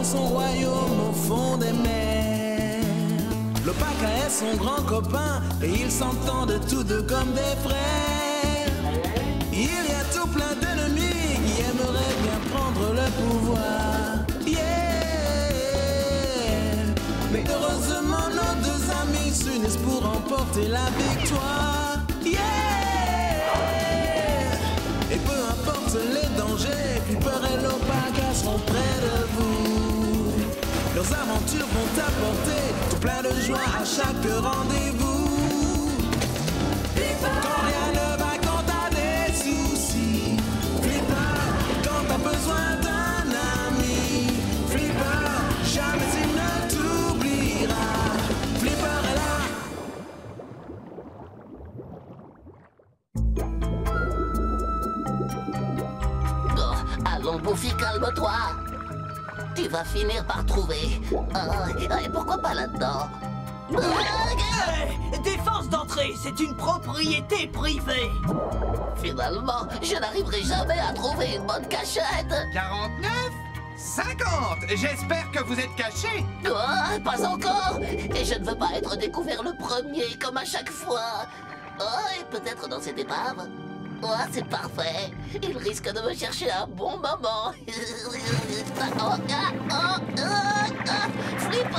dans son royaume au fond des mers. L'Opaka est son grand copain et ils s'entendent tous deux comme des frères. Il y a tout plein d'ennemis qui aimeraient bien prendre le pouvoir. Mais heureusement nos deux amis s'unissent pour remporter la victoire. Et peu importe les dangers, Flipper et l'Opaka seront près de vous. Leurs aventures vont apporter tout plein de joie à chaque rendez-vous. Quand rien ne va, quand t'as des soucis, Flipper, quand t'as besoin d'un ami, Flipper, jamais il ne t'oubliera. Flipper est là. Oh, allons, Buffy, calme-toi. Tu vas finir par trouver. Et pourquoi pas là-dedans? Défense d'entrée, c'est une propriété privée. Finalement, je n'arriverai jamais à trouver une bonne cachette. 49 50. J'espère que vous êtes cachés. Oh, pas encore. Et je ne veux pas être découvert le premier, comme à chaque fois. Oh, et peut-être dans cette épave. Oh, c'est parfait. Il risque de me chercher un bon moment. Flipper!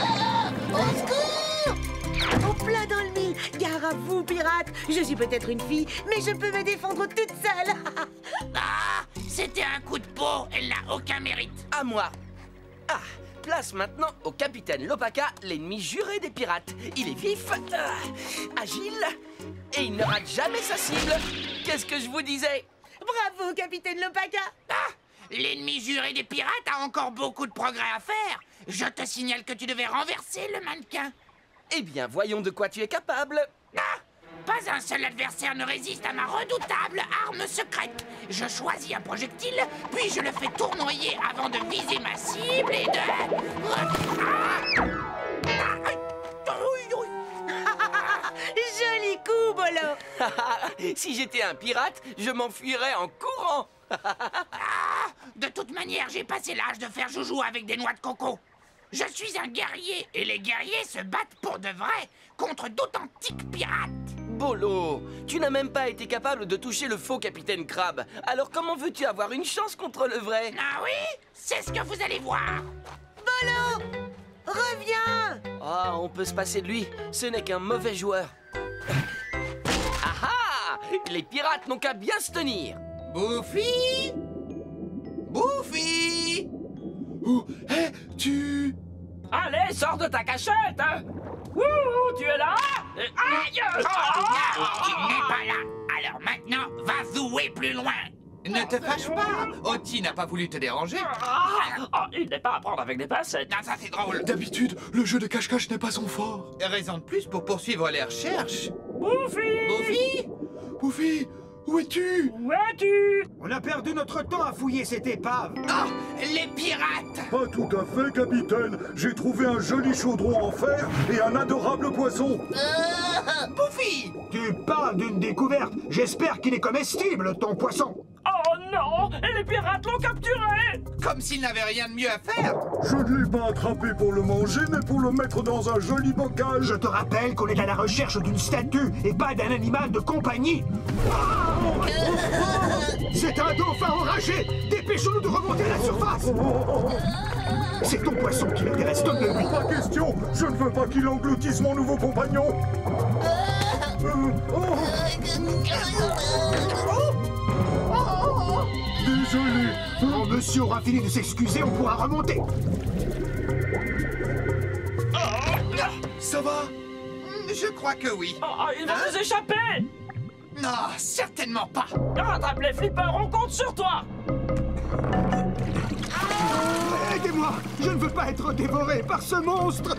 Au secours! En plein dans le mille. Gare à vous, pirate. Je suis peut-être une fille, mais je peux me défendre toute seule. Ah, c'était un coup de peau. Elle n'a aucun mérite. À moi. Ah, place maintenant au capitaine l'Opaka, l'ennemi juré des pirates. Il est vif, agile, et il ne rate jamais sa cible. Qu'est-ce que je vous disais? Bravo, capitaine l'Opaka. Ah, l'ennemi juré des pirates a encore beaucoup de progrès à faire. Je te signale que tu devais renverser le mannequin. Eh bien, voyons de quoi tu es capable. Ah, pas un seul adversaire ne résiste à ma redoutable arme secrète. Je choisis un projectile, puis je le fais tournoyer avant de viser ma cible et de... Joli coup, Bolo. Si j'étais un pirate, je m'enfuirais en courant. Ah, de toute manière, j'ai passé l'âge de faire joujou avec des noix de coco. Je suis un guerrier, et les guerriers se battent pour de vrai contre d'authentiques pirates. Bolo, tu n'as même pas été capable de toucher le faux capitaine Crabbe. Alors comment veux-tu avoir une chance contre le vrai? Ah oui? C'est ce que vous allez voir. Bolo, reviens. Ah, on peut se passer de lui. Ce n'est qu'un mauvais joueur. Ah ah! Les pirates n'ont qu'à bien se tenir. Buffy? Buffy? Où es-tu? Allez, sors de ta cachette, hein. Wouhou, tu es là? Aïe! Il n'est pas là. Alors maintenant, va zouer plus loin. Ne te fâche pas. Oti n'a pas voulu te déranger. Il n'est pas à prendre avec des pincettes. Non, ça c'est drôle. D'habitude, le jeu de cache-cache n'est pas son fort. Raison de plus pour poursuivre les recherches. Buffy! Buffy? Buffy, où es-tu? Où es-tu? On a perdu notre temps à fouiller cette épave. Oh, les pirates! Pas tout à fait, capitaine. J'ai trouvé un joli chaudron en fer et un adorable poisson. Buffy! Tu parles d'une découverte. J'espère qu'il est comestible, ton poisson. Oh non! Les pirates l'ont capturé! Comme s'il n'avait rien de mieux à faire. Je ne l'ai pas attrapé pour le manger, mais pour le mettre dans un joli bocal. Je te rappelle qu'on est à la recherche d'une statue et pas d'un animal de compagnie. C'est un dauphin enragé. Dépêchons-nous de remonter à la surface. C'est ton poisson qui m'intéresse, donne-le-lui. Pas question. Je ne veux pas qu'il engloutisse mon nouveau compagnon. Désolé. Quand monsieur aura fini de s'excuser, on pourra remonter. Ça va? Je crois que oui. Il va nous échapper! Non, certainement pas. Rattrape les flippers, on compte sur toi! Aidez-moi. Je ne veux pas être dévoré par ce monstre.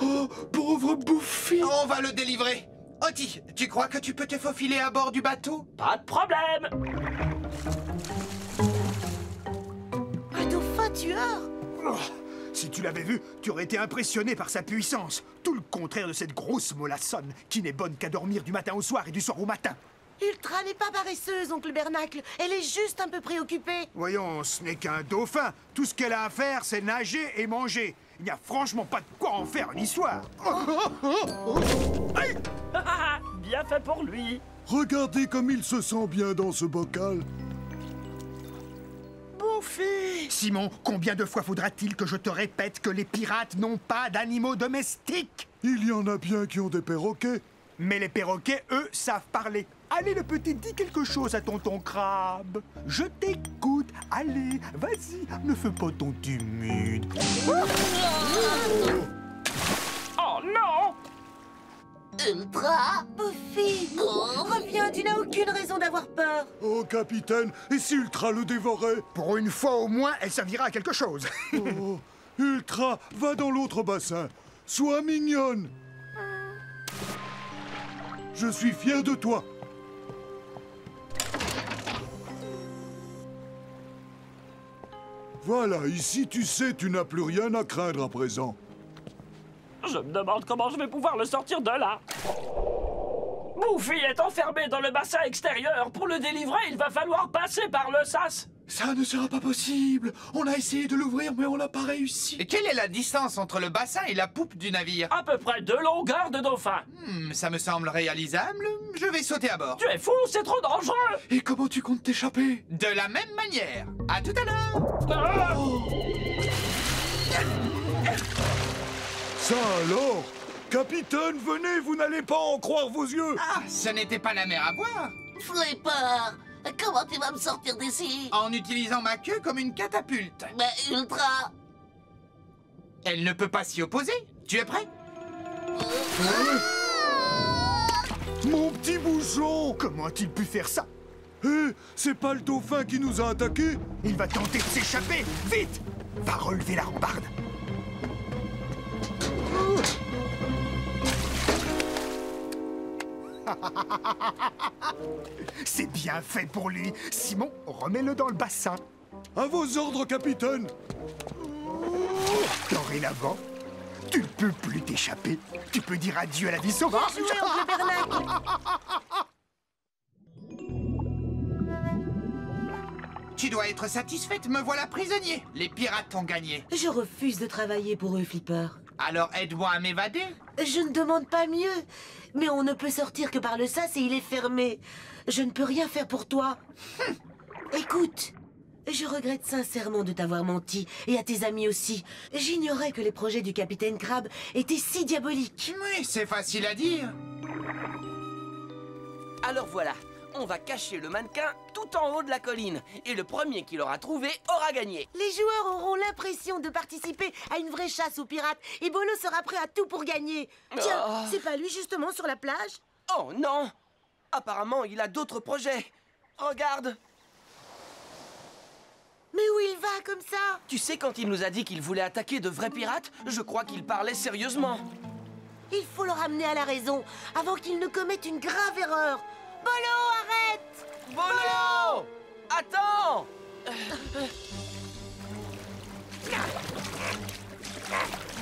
Oh, pauvre Buffy. On va le délivrer. Oti, tu crois que tu peux te faufiler à bord du bateau? Pas de problème! Un dauphin tueur. Oh, si tu l'avais vu, tu aurais été impressionné par sa puissance. Tout le contraire de cette grosse molassonne qui n'est bonne qu'à dormir du matin au soir et du soir au matin. Ultra n'est pas paresseuse, oncle Bernacle. Elle est juste un peu préoccupée. Voyons, ce n'est qu'un dauphin. Tout ce qu'elle a à faire, c'est nager et manger. Il n'y a franchement pas de quoi en faire une histoire. Aïe. Bien fait pour lui. Regardez comme il se sent bien dans ce bocal. Bouffé. Simon, combien de fois faudra-t-il que je te répète que les pirates n'ont pas d'animaux domestiques? Il y en a bien qui ont des perroquets. Mais les perroquets, eux, savent parler. Allez, le petit, dis quelque chose à tonton Crabe. Je t'écoute. Allez, vas-y, ne fais pas ton timide. Oh non! Ultra! Buffy, reviens, tu n'as aucune raison d'avoir peur. Oh, capitaine, et si Ultra le dévorait? Pour une fois au moins, elle servira à quelque chose. Oh, Ultra, va dans l'autre bassin. Sois mignonne. Je suis fier de toi. Voilà, ici, tu sais, tu n'as plus rien à craindre à présent. Je me demande comment je vais pouvoir le sortir de là. Buffy est enfermé dans le bassin extérieur. Pour le délivrer, il va falloir passer par le sas. Ça ne sera pas possible. On a essayé de l'ouvrir, mais on n'a pas réussi. Et quelle est la distance entre le bassin et la poupe du navire? À peu près 2 longueurs de dauphin. Ça me semble réalisable. Je vais sauter à bord. Tu es fou, c'est trop dangereux. Et comment tu comptes t'échapper? De la même manière. À tout à l'heure. Ça alors? Capitaine, venez, vous n'allez pas en croire vos yeux. Ah, ce n'était pas la mer à boire. Flipper! Comment tu vas me sortir d'ici? En utilisant ma queue comme une catapulte. Mais Ultra! Elle ne peut pas s'y opposer. Tu es prêt? Mon petit bouchon! Comment a-t-il pu faire ça? Hé, c'est pas le dauphin qui nous a attaqués? Il va tenter de s'échapper. Vite! Va relever la rambarde. C'est bien fait pour lui. Simon, remets-le dans le bassin. À vos ordres, capitaine. Dorénavant, tu ne peux plus t'échapper. Tu peux dire adieu à la vie sauvage. Bien joué, oncle Bernacle. Tu dois être satisfaite, me voilà prisonnier. Les pirates ont gagné. Je refuse de travailler pour eux, Flipper. Alors aide-moi à m'évader. Je ne demande pas mieux. Mais on ne peut sortir que par le sas et il est fermé. Je ne peux rien faire pour toi. Écoute, je regrette sincèrement de t'avoir menti, et à tes amis aussi. J'ignorais que les projets du capitaine Crabbe étaient si diaboliques. Oui, c'est facile à dire. Alors voilà, on va cacher le mannequin tout en haut de la colline. Et le premier qui l'aura trouvé aura gagné. Les joueurs auront l'impression de participer à une vraie chasse aux pirates, et Bolo sera prêt à tout pour gagner. Tiens, Oh. c'est pas lui justement sur la plage? Oh non! Apparemment, il a d'autres projets. Regarde! Mais où il va comme ça? Tu sais, quand il nous a dit qu'il voulait attaquer de vrais pirates, je crois qu'il parlait sérieusement. Il faut le ramener à la raison, avant qu'il ne commette une grave erreur. Bolo, arrête! Bolo! Attends!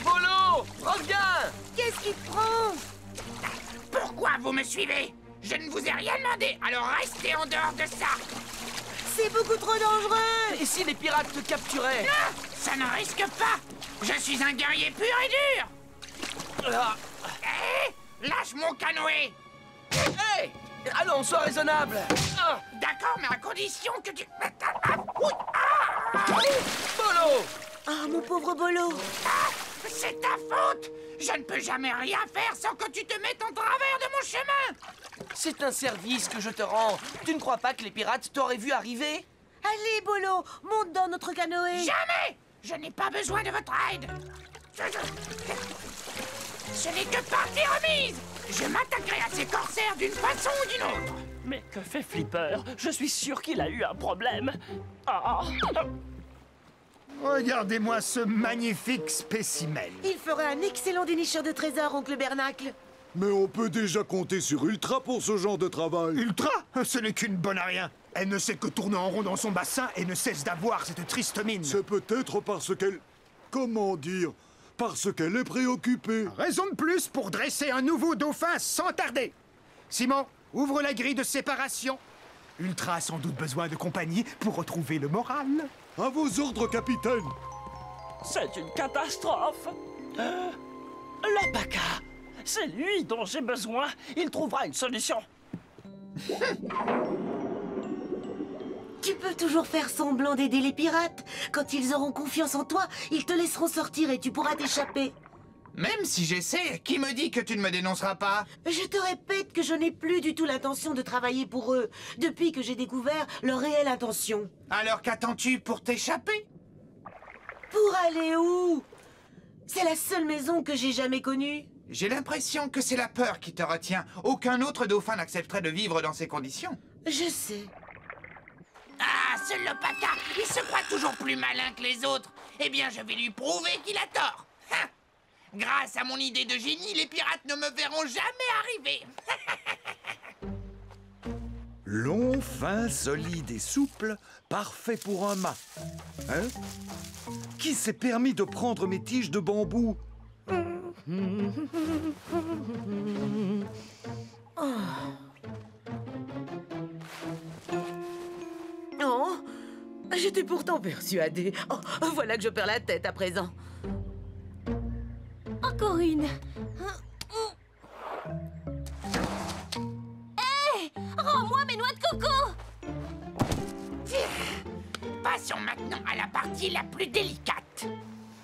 Bolo! Reviens! Qu'est-ce qui te prend? Pourquoi vous me suivez? Je ne vous ai rien demandé, alors restez en dehors de ça. C'est beaucoup trop dangereux! Et si les pirates te capturaient? Non, ça ne risque pas. Je suis un guerrier pur et dur. Ah. Hé, lâche mon canoë. Hey! Allons, sois raisonnable! Ah. D'accord, mais à condition que tu... Bolo! Ah, mon pauvre Bolo! Ah, c'est ta faute. Je ne peux jamais rien faire sans que tu te mettes en travers de mon chemin. C'est un service que je te rends. Tu ne crois pas que les pirates t'auraient vu arriver? Allez, Bolo, monte dans notre canoë! Jamais. Je n'ai pas besoin de votre aide. Ce n'est que partie remise. Je m'attaquerai à ces corsaires d'une façon ou d'une autre. Mais que fait Flipper? Je suis sûr qu'il a eu un problème. Ah. Regardez-moi ce magnifique spécimen. Il ferait un excellent dénicheur de trésors, oncle Bernacle. Mais on peut déjà compter sur Ultra pour ce genre de travail. Ultra? Ce n'est qu'une bonne à rien. Elle ne sait que tourner en rond dans son bassin et ne cesse d'avoir cette triste mine. C'est peut-être parce qu'elle... Comment dire? Parce qu'elle est préoccupée. Raison de plus pour dresser un nouveau dauphin sans tarder. Simon, ouvre la grille de séparation. Ultra a sans doute besoin de compagnie pour retrouver le moral. À vos ordres, capitaine. C'est une catastrophe. Lopaka! C'est lui dont j'ai besoin. Il trouvera une solution. Tu peux toujours faire semblant d'aider les pirates. Quand ils auront confiance en toi, ils te laisseront sortir et tu pourras t'échapper. Même si j'essaie, qui me dit que tu ne me dénonceras pas? Je te répète que je n'ai plus du tout l'intention de travailler pour eux, depuis que j'ai découvert leur réelle intention. Alors qu'attends-tu pour t'échapper? Pour aller où? C'est la seule maison que j'ai jamais connue. J'ai l'impression que c'est la peur qui te retient. Aucun autre dauphin n'accepterait de vivre dans ces conditions. Je sais. Ah, ce Lopaka, il se croit toujours plus malin que les autres. Eh bien, je vais lui prouver qu'il a tort. Hein. Grâce à mon idée de génie, les pirates ne me verront jamais arriver. Long, fin, solide et souple, parfait pour un mât. Hein? Qui s'est permis de prendre mes tiges de bambou? Oh, j'étais pourtant persuadée. Oh, voilà que je perds la tête à présent. Encore une. Hé! Rends-moi mes noix de coco! Passons maintenant à la partie la plus délicate.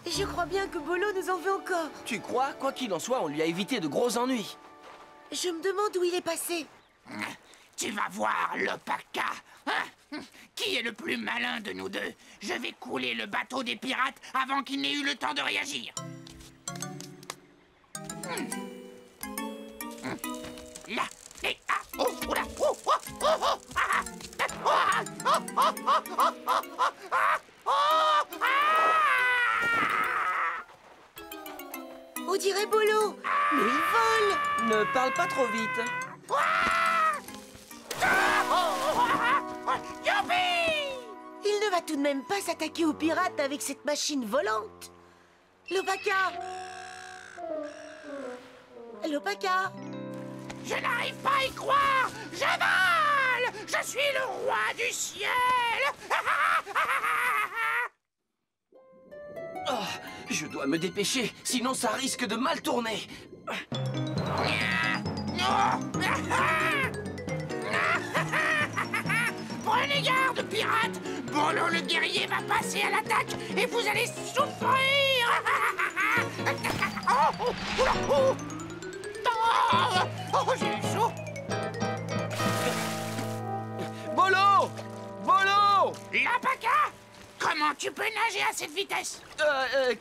Je crois bien que Bolo nous en veut encore. Tu crois? Quoi qu'il en soit, on lui a évité de gros ennuis. Je me demande où il est passé. Tu vas voir, Lopaka. Hein? Qui est le plus malin de nous deux? Je vais couler le bateau des pirates avant qu'il n'ait eu le temps de réagir. Là, et ah, oh, oula, oh, oh, oh, oh, ah, ah, oh, oh, oh, oh, oh, oh, oh, ah. On dirait Bolo, mais il vole. Ne parle pas trop vite. Il ne va tout de même pas s'attaquer aux pirates avec cette machine volante. Lopaka! Lopaka! Je n'arrive pas à y croire! Je vole! Je suis le roi du ciel! Oh, je dois me dépêcher, sinon ça risque de mal tourner. Prenez garde, pirates! Bolo le guerrier va passer à l'attaque et vous allez souffrir! Oh, oh, oula, oh. Oh, j'ai eu chaud! Bolo! Bolo! Lopaka! Comment tu peux nager à cette vitesse?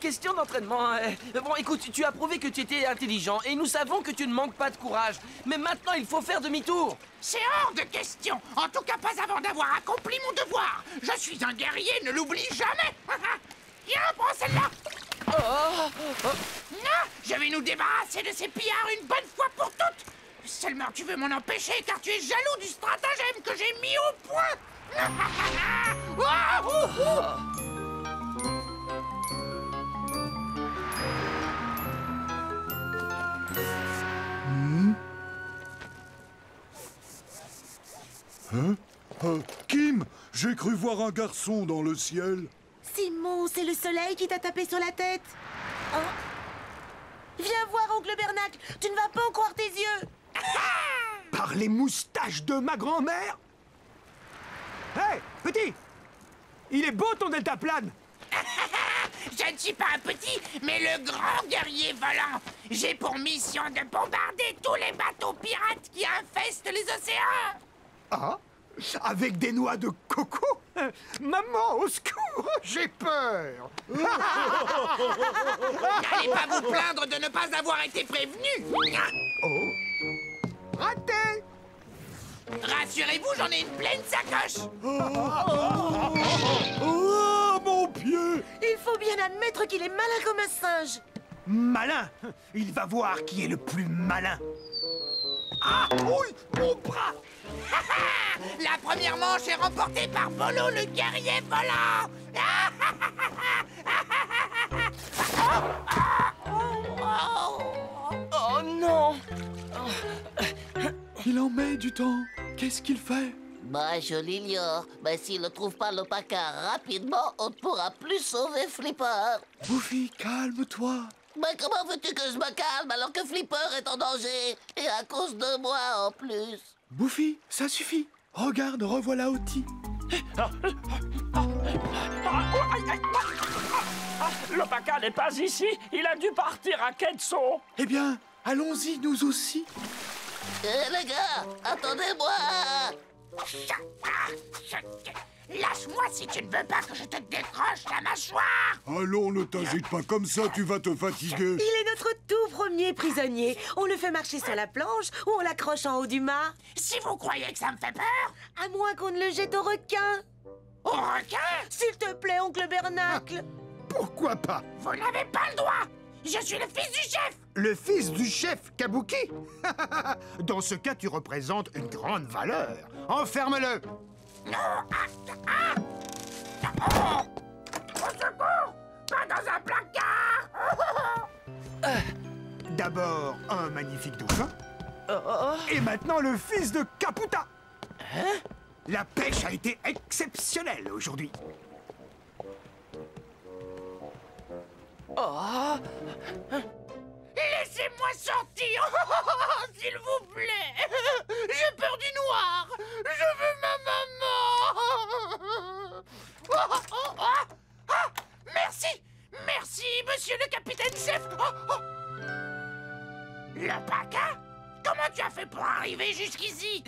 Question d'entraînement. Bon, écoute, tu as prouvé que tu étais intelligent et nous savons que tu ne manques pas de courage. Mais maintenant, il faut faire demi-tour. C'est hors de question. En tout cas, pas avant d'avoir accompli mon devoir. Je suis un guerrier, ne l'oublie jamais. Tiens, prends celle-là. Non, je vais nous débarrasser de ces pillards une bonne fois pour toutes. Seulement, tu veux m'en empêcher car tu es jaloux du stratagème que j'ai mis au point. Hein? Kim, j'ai cru voir un garçon dans le ciel. Simon, c'est le soleil qui t'a tapé sur la tête. Hein? Viens voir, oncle Bernacle, tu ne vas pas en croire tes yeux. Par les moustaches de ma grand-mère. Hé, petit! Il est beau ton deltaplane. Je ne suis pas un petit, mais le grand guerrier volant. J'ai pour mission de bombarder tous les bateaux pirates qui infestent les océans. Ah? Avec des noix de coco? Maman, au secours! J'ai peur! N'allez pas vous plaindre de ne pas avoir été prévenu. Oh! Raté! Rassurez-vous, j'en ai une pleine sacoche. Oh, mon pied! Il faut bien admettre qu'il est malin comme un singe. Malin! Il va voir qui est le plus malin. Ah, oui, mon bras. La première manche est remportée par Bolo, le guerrier volant. Oh non! Il en met du temps. Qu'est-ce qu'il fait? Bah, je l'ignore. Mais s'il ne trouve pas l'Opaka rapidement, on ne pourra plus sauver Flipper. Bouffi, calme-toi. Mais comment veux-tu que je me calme alors que Flipper est en danger? Et à cause de moi en plus. Bouffi, ça suffit. Regarde, revoilà Oti. L'Opaka n'est pas ici. Il a dû partir à Ketso. Eh bien, allons-y, nous aussi. Les gars, attendez-moi. Lâche-moi si tu ne veux pas que je te décroche la mâchoire. Allons, ne t'agite pas comme ça, tu vas te fatiguer. Il est notre tout premier prisonnier. On le fait marcher sur la planche ou on l'accroche en haut du mât. Si vous croyez que ça me fait peur... À moins qu'on ne le jette au requin. Au requin? S'il te plaît, oncle Bernacle. Pourquoi pas? Vous n'avez pas le droit. Je suis le fils du chef. Le fils du chef Kabuki? Dans ce cas, tu représentes une grande valeur. Enferme-le. Non. Au secours. Pas dans un placard. D'abord, un magnifique dauphin. Et maintenant, le fils de Kaputa. La pêche a été exceptionnelle aujourd'hui. Laissez-moi sortir. S'il vous plaît. J'ai peur du noir. Je veux ma maman. Merci. Merci, monsieur le capitaine chef. L'Opaka? Comment tu as fait pour arriver jusqu'ici?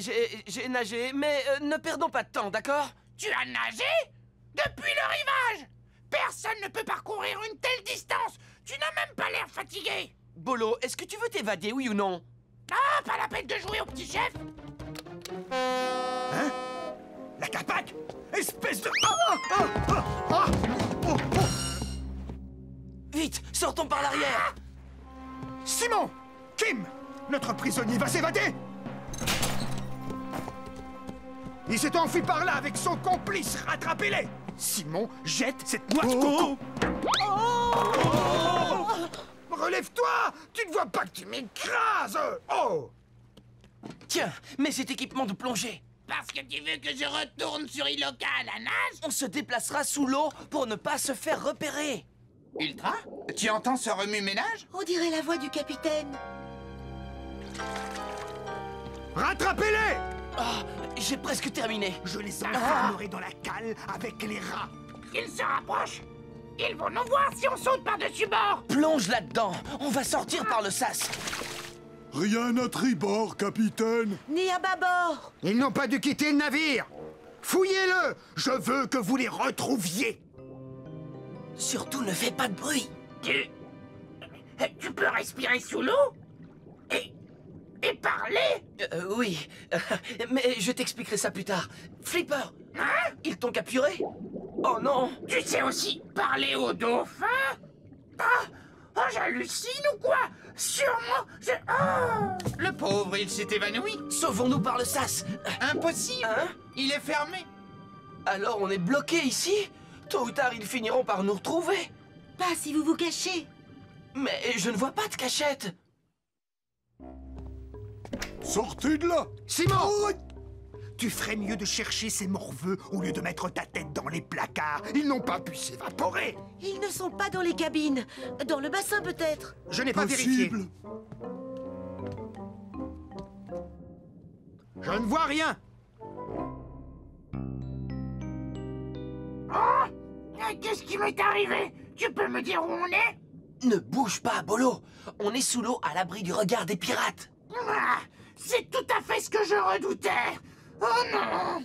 J'ai nagé, mais ne perdons pas de temps, d'accord? Tu as nagé? Depuis le rivage? Personne ne peut parcourir une telle distance. Tu n'as même pas l'air fatigué. Bolo, est-ce que tu veux t'évader, oui ou non? Ah, pas la peine de jouer au petit chef. Hein? La capac? Espèce de... Vite, sortons par l'arrière. Simon! Kim! Notre prisonnier va s'évader! Il s'est enfui par là avec son complice. Rattrapez-les! Simon, jette cette noix de coco! Relève-toi! Tu ne vois pas que tu m'écrases! Oh! Tiens, mets cet équipement de plongée. Parce que tu veux que je retourne sur Iloka à la nage? On se déplacera sous l'eau pour ne pas se faire repérer. Ultra, tu entends ce remue-ménage? On dirait la voix du capitaine. Rattrapez-les! J'ai presque terminé. Je les enfermerai dans la cale avec les rats. Ils se rapprochent. Ils vont nous voir si on saute par-dessus bord. Plonge là-dedans. On va sortir par le sas. Rien à tribord, capitaine. Ni à bâbord. Ils n'ont pas dû quitter le navire. Fouillez-le. Je veux que vous les retrouviez. Surtout ne fais pas de bruit. Tu peux respirer sous l'eau? Et parler? Oui, mais je t'expliquerai ça plus tard. Flipper, Hein? ils t'ont capturé? Oh non! Tu sais aussi parler au dauphin? J'hallucine ou quoi? Sûrement, Le pauvre, il s'est évanoui. Sauvons-nous par le sas. Impossible. Hein? Il est fermé. Alors on est bloqué ici? Tôt ou tard, ils finiront par nous retrouver. Pas si vous vous cachez. Mais je ne vois pas de cachette. Sortez de là. Simon! Tu ferais mieux de chercher ces morveux au lieu de mettre ta tête dans les placards. Ils n'ont pas pu s'évaporer. Ils ne sont pas dans les cabines. Dans le bassin peut-être. Je n'ai pas vérifié. Possible. Je ne vois rien. qu'est-ce qui m'est arrivé? Tu peux me dire où on est? Ne bouge pas, Bolo. On est sous l'eau à l'abri du regard des pirates. C'est tout à fait ce que je redoutais. Oh non!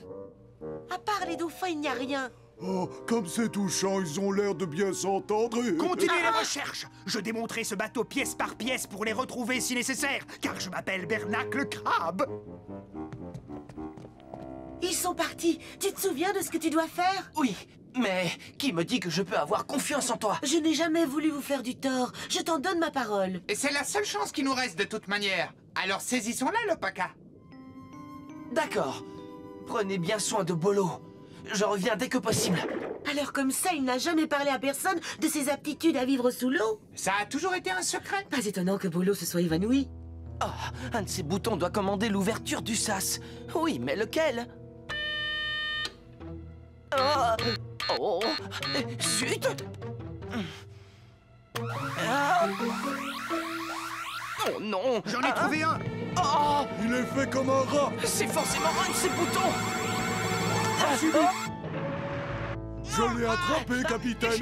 À part les dauphins, il n'y a rien. Oh, comme c'est touchant, ils ont l'air de bien s'entendre. Continuez les recherches. Je démonterai ce bateau pièce par pièce pour les retrouver si nécessaire, car je m'appelle Bernacle Crabe. Ils sont partis. Tu te souviens de ce que tu dois faire? Oui, mais qui me dit que je peux avoir confiance en toi? Je n'ai jamais voulu vous faire du tort. Je t'en donne ma parole. Et c'est la seule chance qui nous reste de toute manière. Alors saisissons-la, l'Opaka. D'accord. Prenez bien soin de Bolo. Je reviens dès que possible. Alors comme ça, il n'a jamais parlé à personne de ses aptitudes à vivre sous l'eau? Ça a toujours été un secret. Pas étonnant que Bolo se soit évanoui. Ah, un de ces boutons doit commander l'ouverture du sas. Oui, mais lequel? Oh, zut! Ah. Oh non! J'en ai trouvé un! Oh. Il est fait comme un rat! C'est forcément un de ces boutons! Je l'ai attrapé, capitaine!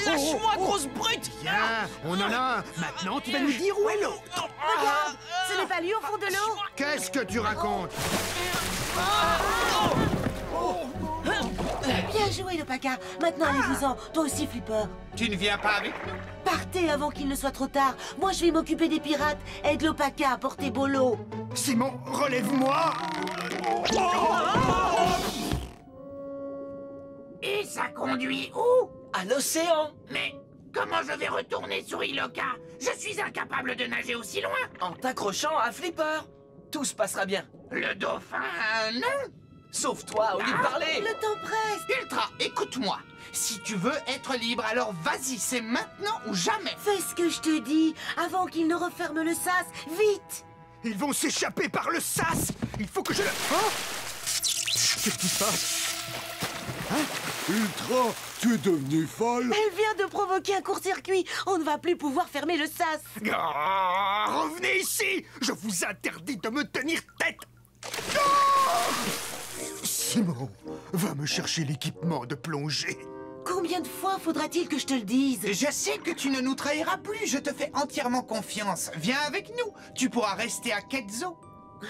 Lâche-moi, grosse brute! Tiens, on en a un! Maintenant, tu vas nous dire où est l'autre! Regarde, ce n'est pas lui au fond de l'eau. Qu'est-ce que tu racontes? Bien joué, Lopaka. Maintenant, allez-vous-en. Toi aussi, Flipper. Tu ne viens pas avec nous? Partez avant qu'il ne soit trop tard. Moi, je vais m'occuper des pirates. Aide Lopaka à porter Bolo. Simon, relève-moi! Et ça conduit où? À l'océan! Mais comment je vais retourner sur Iloka? Je suis incapable de nager aussi loin! En t'accrochant à Flipper. Tout se passera bien. Le dauphin, non? Sauf toi, au lieu de parler! Le temps presse. Ultra, écoute-moi. Si tu veux être libre, alors vas-y, c'est maintenant ou jamais. Fais ce que je te dis avant qu'il ne referme le sas. Vite. Ils vont s'échapper par le sas! Il faut que je le... Oh! Qu'est-ce qui se passe? Ultra, tu es devenu folle? Elle vient de provoquer un court-circuit. On ne va plus pouvoir fermer le sas. Oh, revenez ici! Je vous interdis de me tenir tête! Oh! Simon, va me chercher l'équipement de plongée. Combien de fois faudra-t-il que je te le dise? Je sais que tu ne nous trahiras plus, je te fais entièrement confiance. Viens avec nous, tu pourras rester à Quetzal.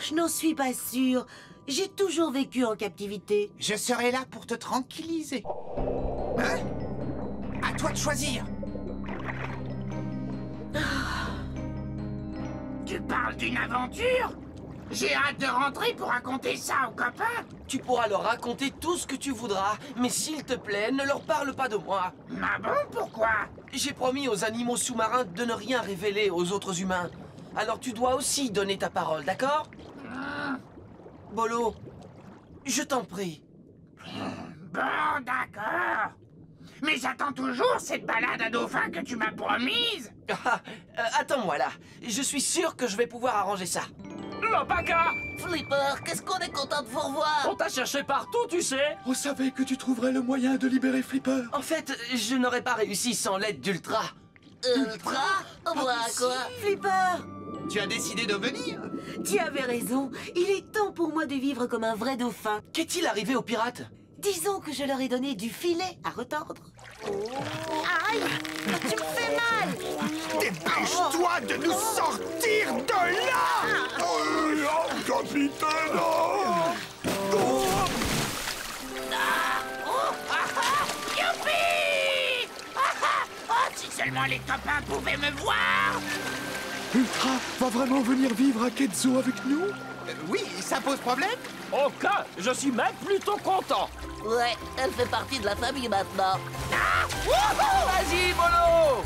Je n'en suis pas sûre. J'ai toujours vécu en captivité. Je serai là pour te tranquilliser. Hein? À toi de choisir. Tu parles d'une aventure? J'ai hâte de rentrer pour raconter ça aux copains. Tu pourras leur raconter tout ce que tu voudras, mais s'il te plaît, ne leur parle pas de moi. Ah bon, pourquoi? J'ai promis aux animaux sous-marins de ne rien révéler aux autres humains. Alors tu dois aussi donner ta parole, d'accord? Bolo, je t'en prie. Bon, d'accord. Mais j'attends toujours cette balade à dauphin que tu m'as promise. Attends-moi là. Je suis sûr que je vais pouvoir arranger ça. Lopaka! Flipper, qu'est-ce qu'on est content de vous revoir! On t'a cherché partout, tu sais! On savait que tu trouverais le moyen de libérer Flipper. En fait, je n'aurais pas réussi sans l'aide d'Ultra. Ultra? Voilà quoi? Flipper! Tu as décidé de venir? Tu avais raison. Il est temps pour moi de vivre comme un vrai dauphin. Qu'est-il arrivé aux pirates? Disons que je leur ai donné du filet à retordre. Aïe! Tu me fais mal! Dépêche-toi de nous sortir de là! Capitaine! Youpi! Oh, si seulement les copains pouvaient me voir! Ultra va vraiment venir vivre à Quetzal avec nous? Oui, ça pose problème? Ok, je suis même plutôt content. Ouais, elle fait partie de la famille maintenant. Vas-y, Bolo!